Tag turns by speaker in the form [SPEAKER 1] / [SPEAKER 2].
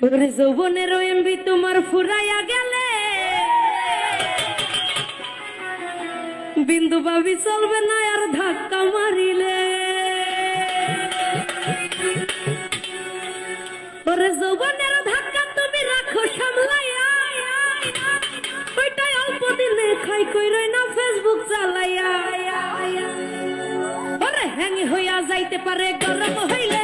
[SPEAKER 1] ওরে যৌবনের এমবি তোমার ফুরাইয়া গেলে বিন্দু ভাবি চলবে না আর ধাক্কা মারিলে। ওরে যৌবনের ধাক্কা তুমি রাখো সামলাইয়া, ওইটাই অল্প দিনে খাই কইরই না ফেসবুক চালাইয়া। ওরে হ্যাং হইয়া যাইতে পারে গরম হইলে